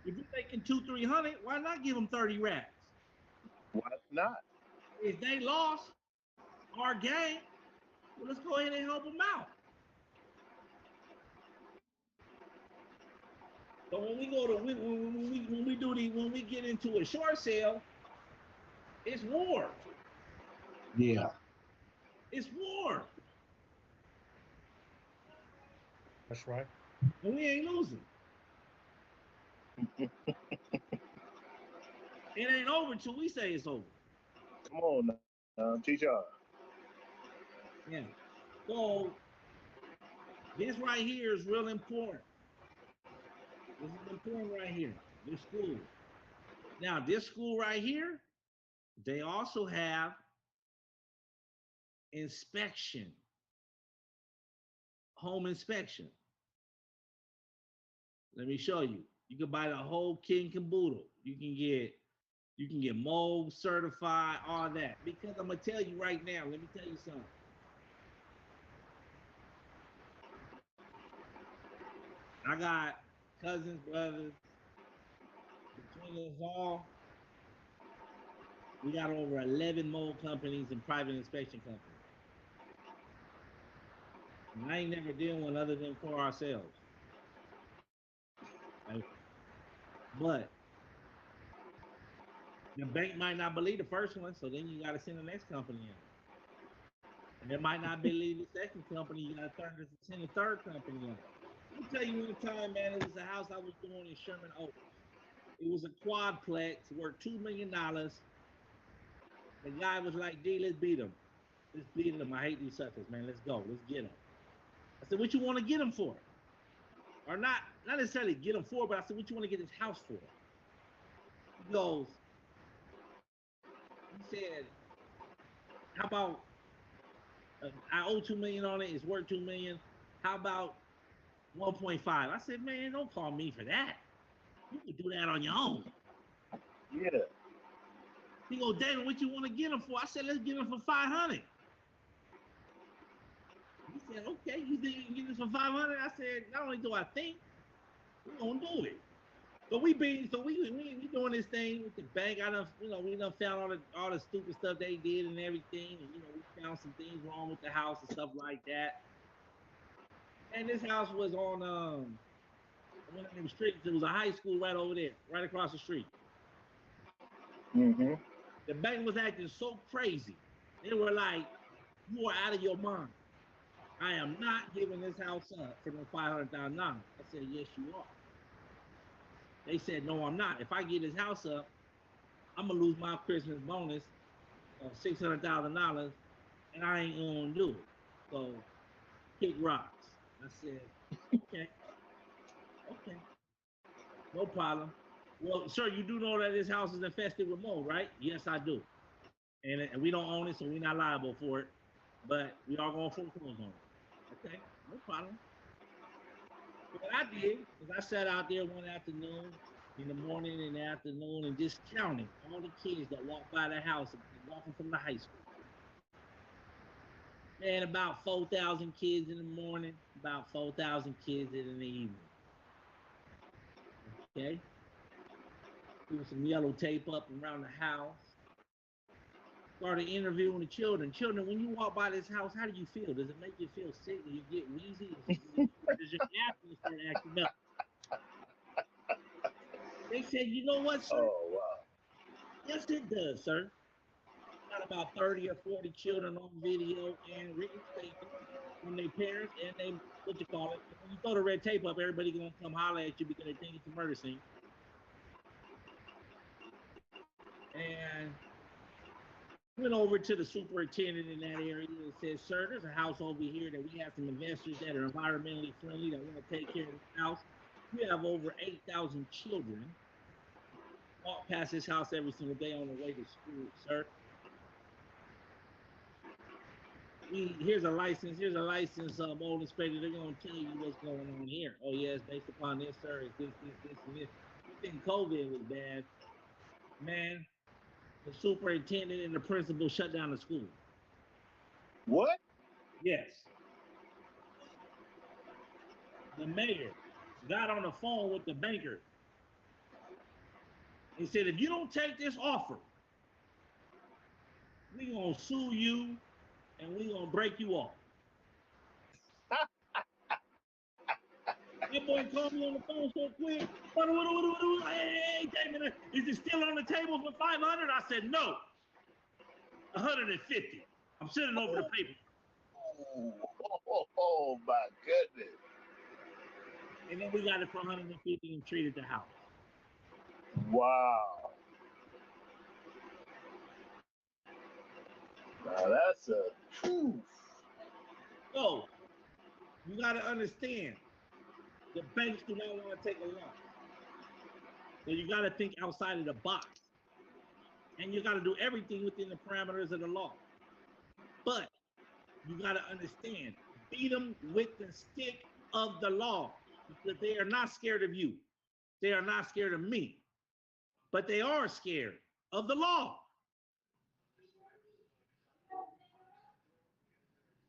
If you're making $200-300, why not give them 30 racks? Why not? If they lost our game, well, let's go ahead and help them out. So when we go to when we get into a short sale, it's war. Yeah. It's war. That's right. And we ain't losing. It ain't over till we say it's over. Come on now. Teach y'all. Yeah. So this right here is real important. This is important right here. This school. Now, this school right here, they also have inspection, home inspection. Let me show you. You can buy the whole kit and caboodle. You can get mold certified, all that. Because I'm gonna tell you right now. Let me tell you something. I got cousins, brothers. Between us all, we got over 11 mold companies and private inspection companies. And I ain't never did one other than for ourselves. Right? But the bank might not believe the first one, so then you got to send the next company in. And they might not believe the second company, you got to send the third company in. Let me tell you one time, man, it was a house I was doing in Sherman Oaks. It was a quadplex worth $2 million. The guy was like, D, let's beat him. Let's beat him. I hate these suckers, man. Let's go. Let's get him. I said, what you want to get him for? Or not necessarily get him for, but I said, what you want to get his house for? He goes, he said, how about, I owe $2 million on it. It's worth $2 million. How about 1.5? I said, man, don't call me for that. You can do that on your own. Yeah. He goes, David, what you want to get him for? I said, let's get him for 500. He said, okay, you think you can get this for 500? I said, not only do I think, we're gonna do it. So we doing this thing with the bank. We done found all the stupid stuff they did and everything. And we found some things wrong with the house and stuff like that. And this house was on one of them streets. There was a high school right over there, right across the street. Mm-hmm. The bank was acting so crazy. They were like, you are out of your mind. I am not giving this house up for no $500,000. I said, yes, you are. They said, no, I'm not. If I get this house up, I'm gonna lose my Christmas bonus of $600,000, and I ain't gonna do it. So kick rocks. I said, okay, okay, no problem. Well, sir, you do know that this house is infested with mold, right? Yes, I do. And we don't own it, so we're not liable for it. But we are going to foreclose on it. Okay, no problem. So what I did is I sat out there one afternoon, in the morning and the afternoon, and just counted all the kids that walked by the house, walking from the high school. Man, about 4,000 kids in the morning, about 4,000 kids in the evening. Okay. Threw some yellow tape up around the house. Started interviewing the children. Children, when you walk by this house, how do you feel? Does it make you feel sick? Do you get wheezy? Does your asthma start acting up? They said, you know what, sir? Oh, wow. Yes, it does, sir. Got about 30 or 40 children on video and written statements from their parents and they, what you call it, when you throw the red tape up, everybody gonna come holler at you because they think it's a murder scene. And went over to the superintendent in that area and said, sir, there's a house over here that we have some investors that are environmentally friendly that want to take care of this house. We have over 8,000 children walk past this house every single day on the way to school, sir. Here's a license, mold inspector. They're going to tell you what's going on here. Oh, yes, based upon this, sir, it's this, and this. You think COVID was bad. Man, the superintendent and the principal shut down the school. What? Yes. The mayor got on the phone with the banker. He said, if you don't take this offer, we're going to sue you and we're going to break you off. That boy called me on the phone so quick. Hey, Damon, is it still on the table for 500? I said, no, 150. I'm sending over the paper. Oh, my goodness. And then we got it for 150 and treated the house. Wow. Now that's a truth. So you got to understand, the banks do not want to take a loan. So you got to think outside of the box. And you got to do everything within the parameters of the law. But you got to understand, beat them with the stick of the law, because they are not scared of you. They are not scared of me, but they are scared of the law.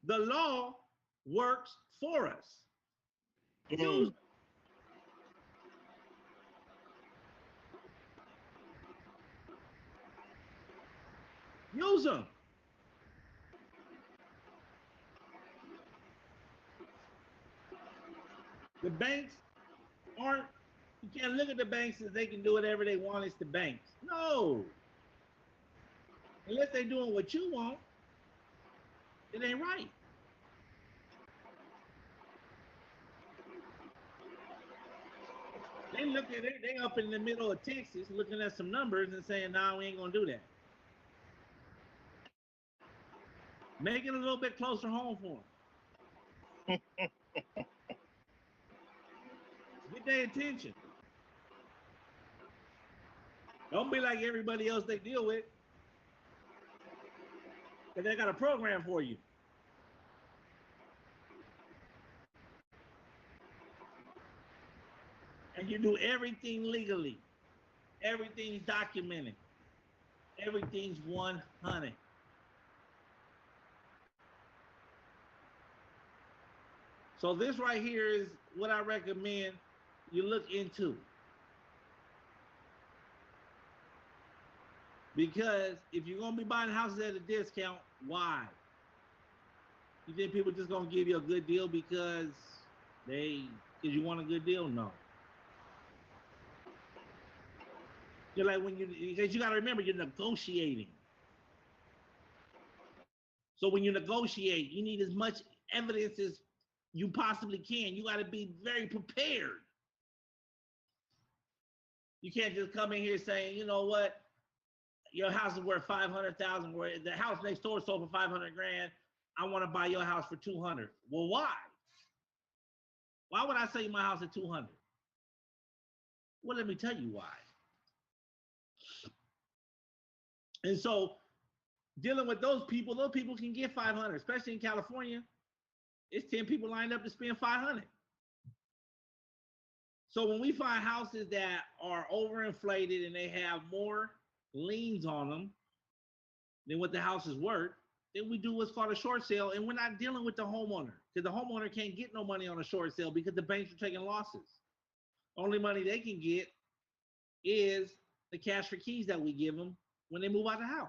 The law works for us. Use them. The banks aren't, you can't look at the banks as they can do whatever they want. It's the banks. No. Unless they're doing what you want, it ain't right. They look at it, they up in the middle of Texas looking at some numbers and saying, no, we ain't gonna do that. Make it a little bit closer home for them. Get their attention. Don't be like everybody else they deal with, because they got a program for you. And you do everything legally. Everything's documented. Everything's 100. So this right here is what I recommend you look into. Because if you're gonna be buying houses at a discount, why? You think people just gonna give you a good deal because you want a good deal? No. You're like because you gotta remember, you're negotiating. So when you negotiate, you need as much evidence as you possibly can. You got to be very prepared. You can't just come in here saying, you know what, your house is worth 500,000. Where the house next door sold for 500 grand. I want to buy your house for 200. Well, why? Why would I sell you my house at 200? Well, let me tell you why. And so, dealing with those people can get 500, especially in California. It's 10 people lined up to spend 500. So when we find houses that are overinflated and they have more liens on them than what the house is worth, then we do what's called a short sale, and we're not dealing with the homeowner, because the homeowner can't get no money on a short sale because the banks are taking losses. Only money they can get is the cash for keys that we give them when they move out of the house.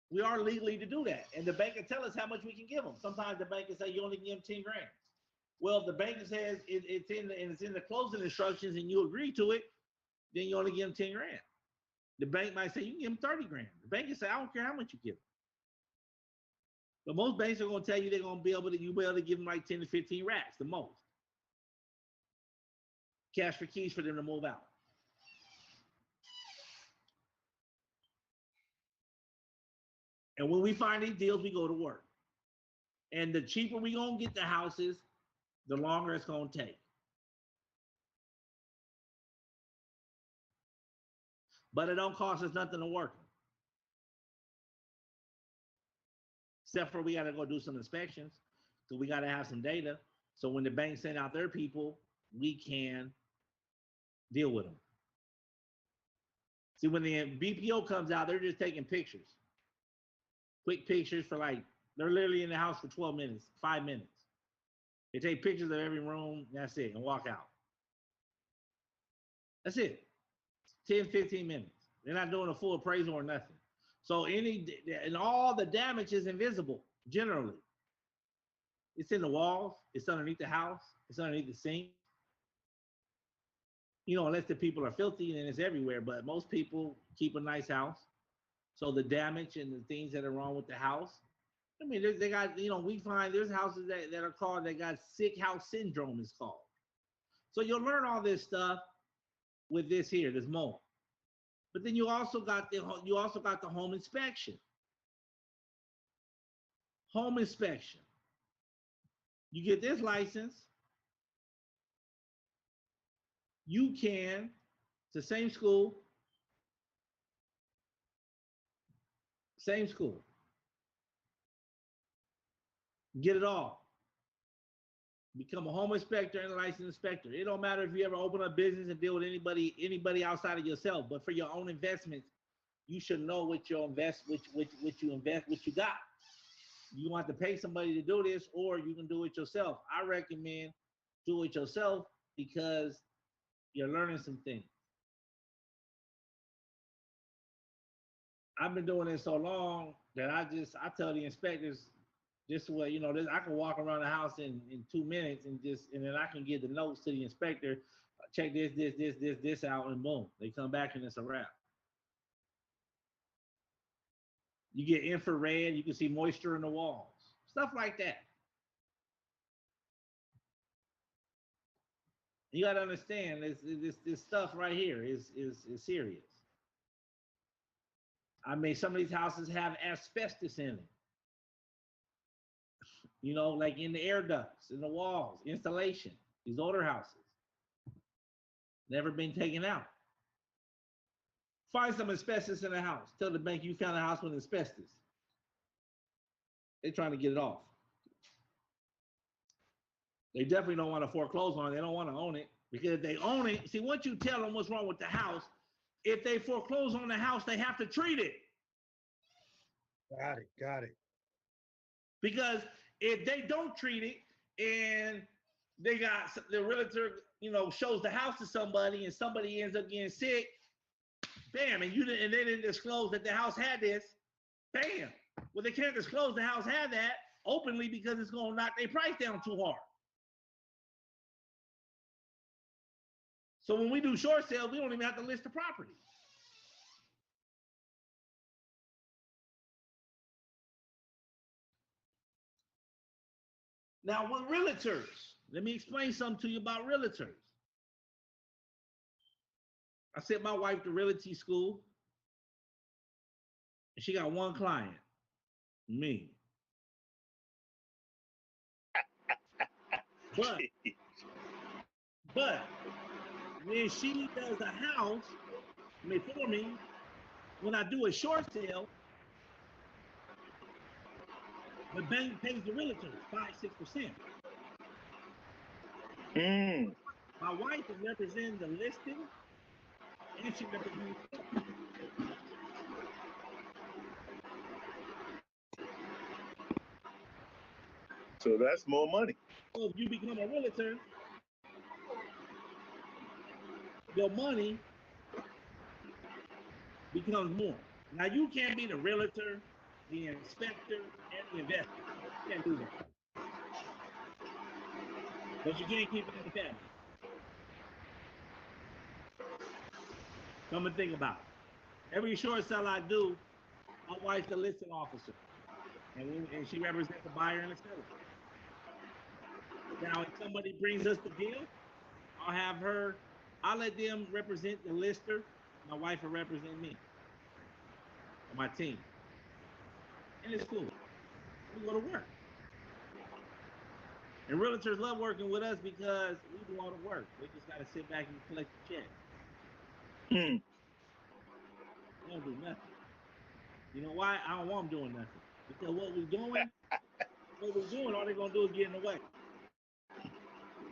We are legally to do that, and the bank can tell us how much we can give them. Sometimes the bank can say you only give them 10 grand. Well, if the bank says it's in the closing instructions and you agree to it, then you only give them 10 grand. The bank might say you can give them 30 grand. The bank can say I don't care how much you give them. But most banks are going to tell you they're going to be able to give them like 10 to 15 racks, the most. Cash for keys for them to move out. And when we find these deals, we go to work. And the cheaper we going to get the houses, the longer it's going to take. But it don't cost us nothing to work. Except for we got to go do some inspections. So we got to have some data. So when the bank send out their people, we can deal with them. See, when the BPO comes out, they're just taking pictures. Quick pictures for they're literally in the house for 12 minutes, 5 minutes. They take pictures of every room, that's it, and walk out. That's it. 10, 15 minutes. They're not doing a full appraisal or nothing. So and all the damage is invisible, generally. It's in the walls, it's underneath the house, it's underneath the sink. You know, unless the people are filthy and it's everywhere, but most people keep a nice house. So the damage and the things that are wrong with the house, I mean, they got, we find there's houses that are called, they got sick house syndrome is called. So you'll learn all this stuff with this here, this mowing. But then you also got the home inspection. Home inspection. You get this license, you can, it's the same school, get it all. Become a home inspector and a licensed inspector. It don't matter if you ever open a business and deal with anybody outside of yourself, but for your own investments, you should know what you invest, what you got. You want to pay somebody to do this, or you can do it yourself. I recommend do it yourself because you're learning some things. I've been doing this so long that I tell the inspectors, this way, I can walk around the house in 2 minutes and then I can give the notes to the inspector, check this out, and boom, they come back and it's a wrap. You get infrared, you can see moisture in the walls, stuff like that. You got to understand this stuff right here is serious. I mean, some of these houses have asbestos in it. Like in the air ducts, in the walls, insulation, these older houses. Never been taken out. Find some asbestos in the house. Tell the bank you found a house with asbestos. They're trying to get it off. They definitely don't want to foreclose on it. They don't want to own it. Because if they own it, see, once you tell them what's wrong with the house, if they foreclose on the house, they have to treat it. Got it. Because if they don't treat it and they got the realtor, shows the house to somebody and somebody ends up getting sick, bam, and they didn't disclose that the house had this, bam. Well, they can't disclose the house had that openly because it's going to knock their price down too hard. So when we do short sales, we don't even have to list the property. Now, with realtors, let me explain something to you about realtors. I sent my wife to realty school, and she got one client, me. But, but when she does a house, for me, when I do a short sale, the bank pays the realtor 5-6%. My wife is representing the listing, and she represents. So that's more money. So if you become a realtor, your money becomes more. Now you can't be the realtor, the inspector, and the investor. You can't do that. But you can't keep it in the family. Come and think about it. Every short sale I do, my wife's the listing officer. And she represents the buyer and the seller. Now, if somebody brings us the deal, I'll let them represent the lister. My wife will represent me, or my team. And it's cool. We go to work. And realtors love working with us because we do all the work. They just got to sit back and collect the check. They don't do nothing. You know why? I don't want them doing nothing. Because what we're doing, all they're going to do is get in the way.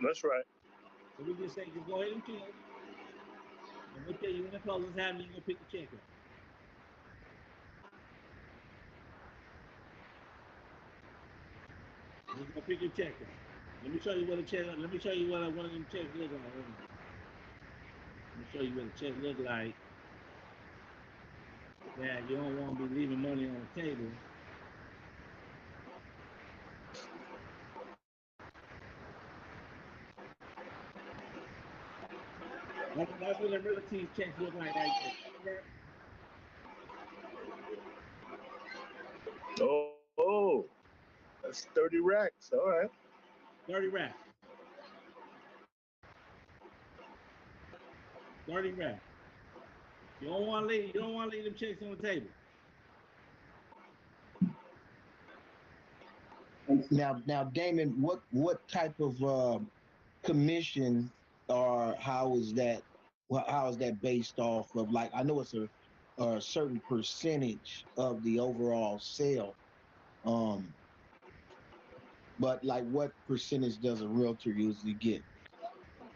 That's right. So we just say, just go ahead and close. And we'll tell you when the closing's happening, you're going to pick the check up. You're going to pick your check up. Let me show you what one of them checks look like. Let me show you what a check look like. That you don't want to be leaving money on the table. That's what the realty checks look like right there. Oh, that's 30 racks. All right. 30 racks. 30 racks. You don't want to leave them checks on the table. Now, Damon, what type of commission or how is that based off of? Like, I know it's a certain percentage of the overall sale, but like, what percentage does a realtor usually get?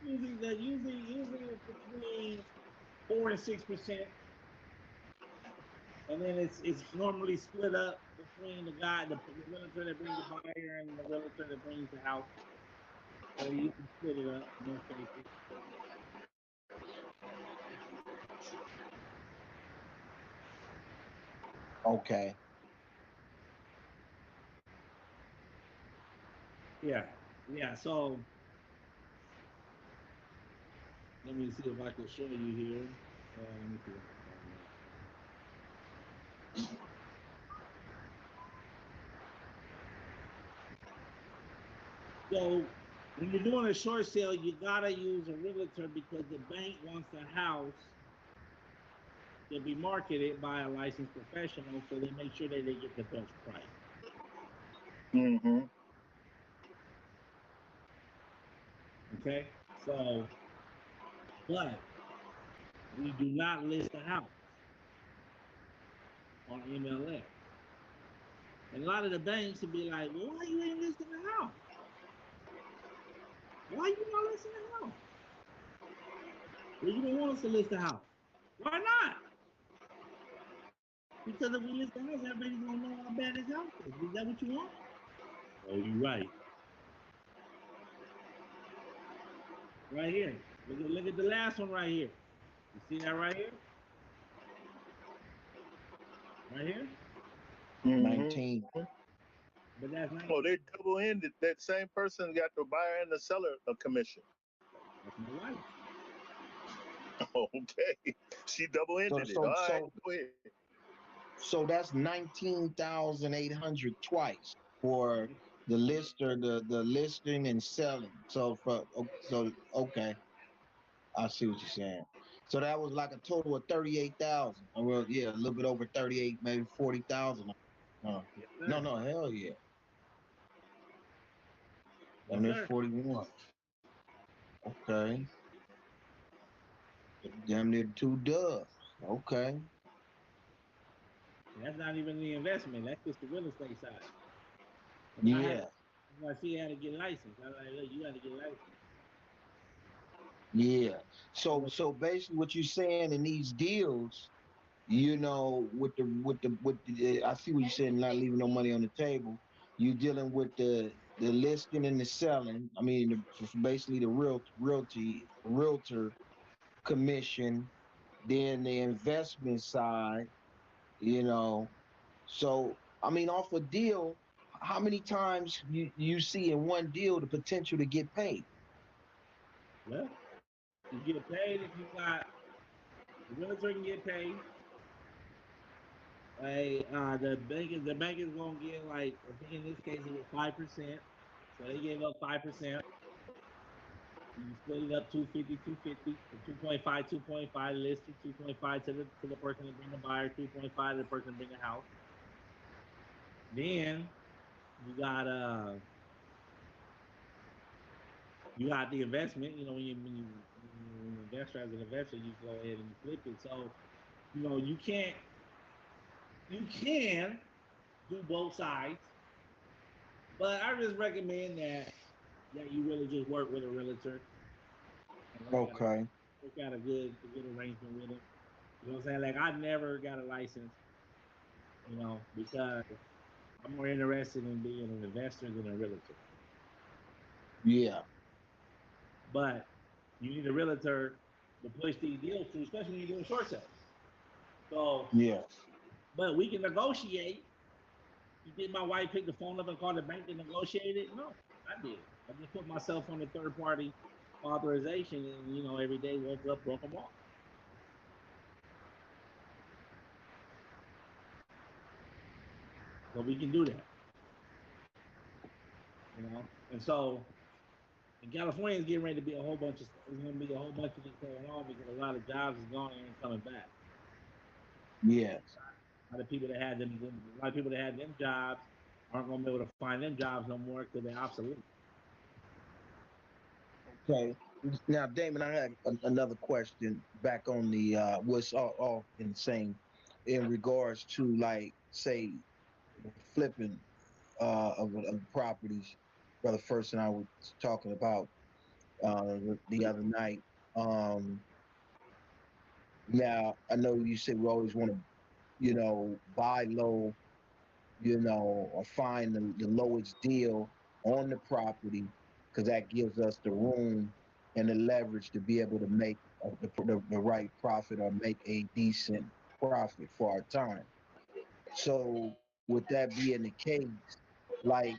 Usually it's between 4 and 6%, and then it's normally split up between the realtor that brings the buyer and the realtor that brings the house. So you can split it up in most cases. Okay. Yeah. So let me see if I can show you here. Let me see. So when you're doing a short sale, you gotta use a realtor because the bank wants the house to be marketed by a licensed professional, so they make sure that they get the best price. Mm-hmm. Okay, so but we do not list the house on MLS. And a lot of the banks would be like, well, why you ain't listing the house? Why you not listing the house? Well, you don't want us to list the house. Why not? Because if we list the house, everybody's gonna know how bad this house is. Is that what you want? Oh, you're right. Right here. Look at the last one right here. You see that right here? Right here? Mm-hmm. 19. But that's 19. Oh, they double-ended. That same person got the buyer and the seller a commission. That's my wife. Okay. She double-ended it. All right, go ahead. So that's 19,800 twice for the lister, the listing and selling. So okay, I see what you're saying. So that was like a total of 38,000. Well, yeah, a little bit over 38, maybe 40,000. Yes, No, sir. no, hell yeah. Yes, And there's sir. 41. Okay, damn near two dubs. Okay, And that's not even the investment. That's just the real estate side. And I had, yeah, I see, I had to get licensed. I was like, look, you got to get licensed. yeah. You So know, so basically, what you're saying in these deals, I see what you're saying, not leaving no money on the table. You're dealing with the listing and the selling. I mean, basically the realtor commission, then the investment side. You know, so I mean, off a deal, how many times you see in one deal the potential to get paid? well, you get paid if you got the realtor can get paid. Like the bank is gonna get like I think in this case it was 5%. So they gave up 5%. You split it up 250, 250, 2.5, 2.5 listed, 2.5 to the person to bring the buyer, 2.5 to the person to bring the house. Then you got the investment. You know when you invest as an investor, you go ahead and you flip it. So you can do both sides, but I just recommend that you really just work with a realtor and Okay. work out a good arrangement with them. You know what I'm saying? Like I never got a license, because I'm more interested in being an investor than a realtor. Yeah. But you need a realtor to push these deals through, especially when you're doing short sales. So, Yeah. but we can negotiate. You think my wife picked the phone up and called the bank and negotiated? No, I did. I just put myself on the third party authorization, and every day woke up, broke them off. So we can do that, And so in California, it's getting ready to be a whole bunch of. There's going to be a whole bunch of this going on because a lot of jobs is gone and ain't coming back. Yes. A lot of people that had them jobs aren't going to be able to find them jobs no more because they're obsolete. Okay. Now, Damon, I had another question back on the what's all in the same in regards to like say flipping of properties. Brother First and I were talking about the other night. Um, Now I know you said we always want to buy low, or find the lowest deal on the property because that gives us the room and the leverage to be able to make the right profit or make a decent profit for our time. So with that being the case, like